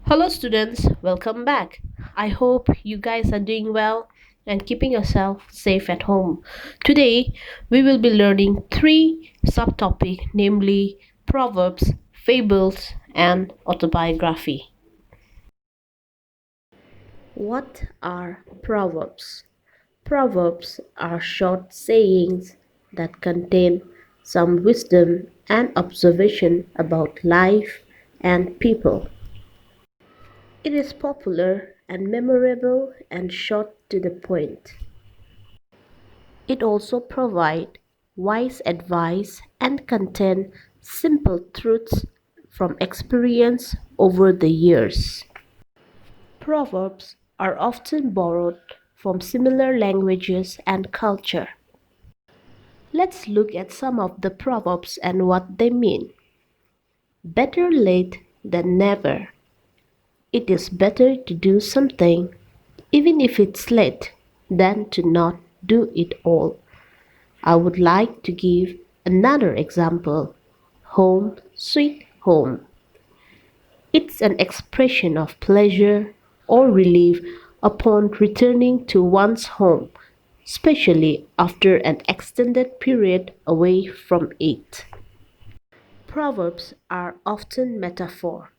Hello, students, welcome back. I hope you guys are doing well and keeping yourself safe at home. Today, we will be learning three subtopics, namely Proverbs, Fables, and Autobiography. What are Proverbs? Proverbs are short sayings that contain some wisdom and observation about life and people. It is popular and memorable and short to the point. It also provides wise advice and contain simple truths from experience over the years. Proverbs are often borrowed from similar languages and culture. Let's look at some of the proverbs and what they mean. Better late than never. It is better to do something even if it's late, than to not do it all. I would like to give another example. Home sweet home. It's an expression of pleasure or relief upon returning to one's home, especially after an extended period away from it. Proverbs are often metaphor.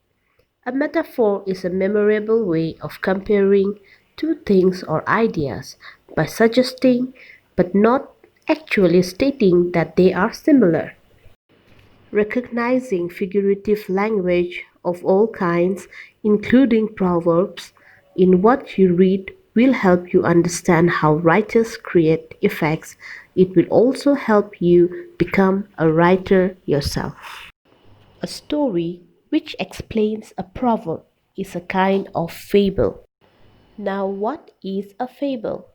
A metaphor is a memorable way of comparing two things or ideas by suggesting but not actually stating that they are similar. Recognizing figurative language of all kinds, including proverbs, in what you read will help you understand how writers create effects. It will also help you become a writer yourself. A story which explains a proverb is a kind of fable. Now, what is a fable?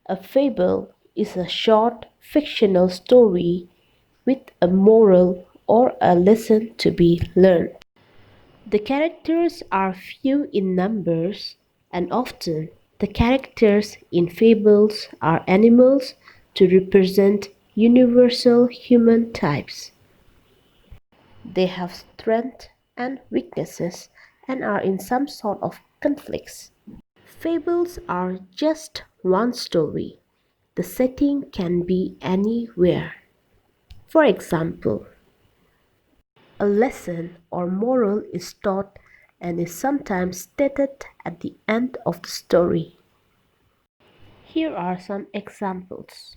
A fable is a short fictional story with a moral or a lesson to be learned. The characters are few in numbers, and often the characters in fables are animals to represent universal human types. They have strengths and weaknesses and are in some sort of conflicts. Fables are just one story. The setting can be anywhere. For example, a lesson or moral is taught and is sometimes stated at the end of the story. Here are some examples.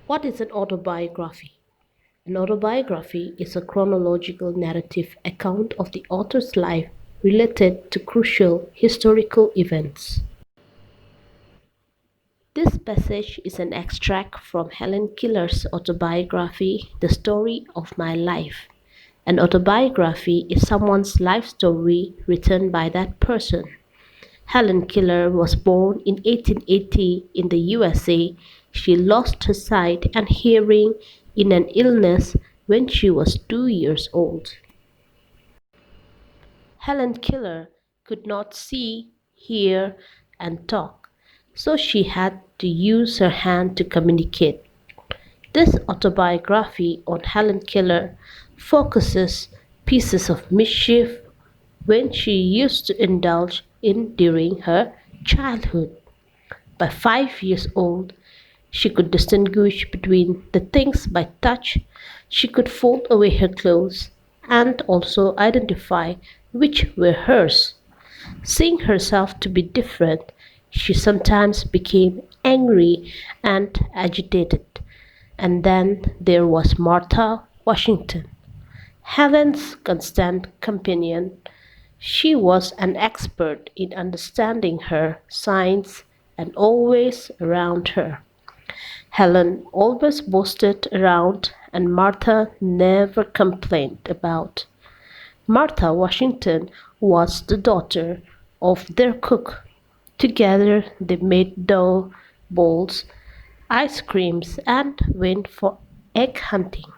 What is an autobiography? An autobiography is a chronological narrative account of the author's life related to crucial historical events. This passage is an extract from Helen Keller's autobiography, The Story of My Life. An autobiography is someone's life story written by that person. Helen Keller was born in 1880 in the USA. She lost her sight and hearing in an illness when she was 2 years old. Helen Keller could not see, hear, and talk, so she had to use her hand to communicate. This autobiography on Helen Keller focuses pieces of mischief when she used to indulge in during her childhood. By 5 years old, she could distinguish between the things by touch, she could fold away her clothes, and also identify which were hers. Seeing herself to be different, she sometimes became angry and agitated. And then there was Martha Washington, Helen's constant companion. She was an expert in understanding her signs and always around her. Helen always boasted around and Martha never complained about. Martha Washington was the daughter of their cook. Together they made dough balls, ice creams, and went for egg hunting.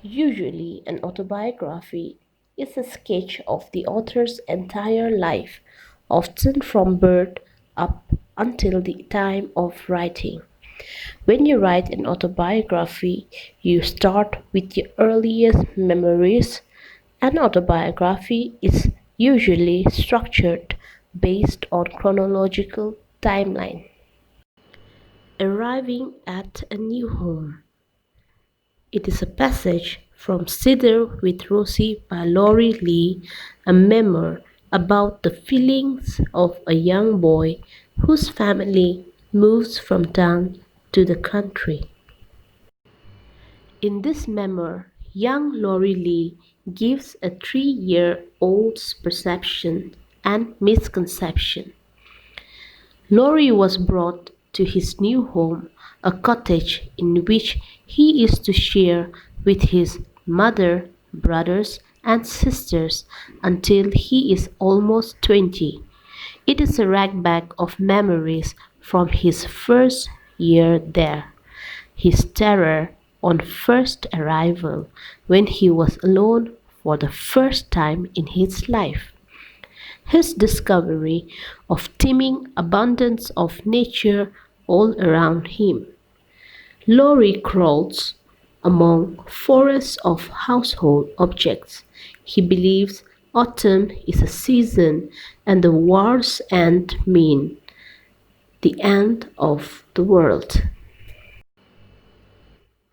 Usually, an autobiography is a sketch of the author's entire life, often from birth up until the time of writing. When you write an autobiography, you start with your earliest memories. An autobiography is usually structured based on chronological timeline. Arriving at a new home. It is a passage from Cedar with Rosie by Laurie Lee, a memoir about the feelings of a young boy whose family moves from town to the country. In this memoir, young Laurie Lee gives a 3-year-old's perception and misconception. Laurie was brought to his new home, a cottage in which he is to share with his mother, brothers, and sisters until he is almost 20. It is a ragbag of memories from his first year there, his terror on first arrival when he was alone for the first time in his life, his discovery of teeming abundance of nature all around him. Laurie crawls among forests of household objects. He believes autumn is a season and the war's end mean the end of the world.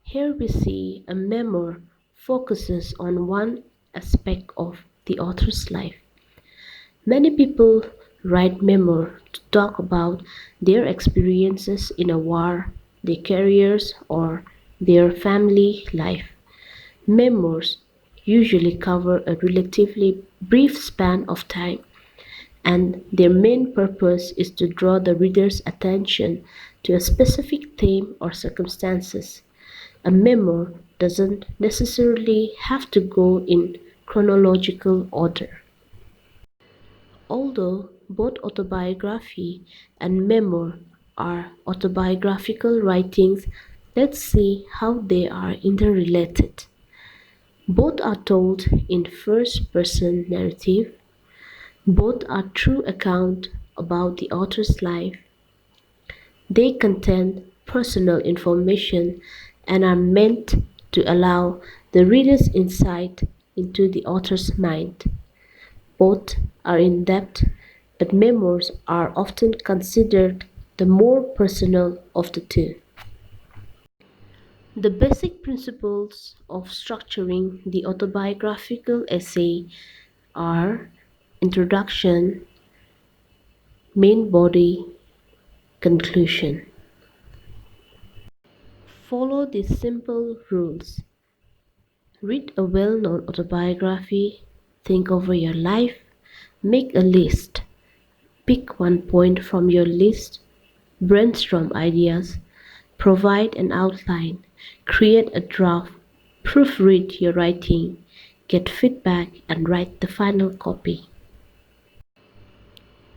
Here we see a memoir focuses on one aspect of the author's life. Many people write memoir to talk about their experiences in a war, their careers, or their family life. Memoirs usually cover a relatively brief span of time, and their main purpose is to draw the reader's attention to a specific theme or circumstances. A memoir doesn't necessarily have to go in chronological order. Although both autobiography and memoir are autobiographical writings, let's see how they are interrelated. Both are told in first person narrative. Both are true account about the author's life. They contain personal information and are meant to allow the reader's insight into the author's mind. Both are in depth, but memoirs are often considered the more personal of the two. The basic principles of structuring the autobiographical essay are introduction, main body, conclusion. Follow these simple rules. Read a well known autobiography, think over your life, make a list, pick one point from your list, brainstorm ideas, provide an outline, create a draft, proofread your writing, get feedback, and write the final copy.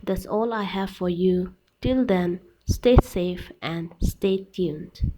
That's all I have for you. Till then, stay safe and stay tuned.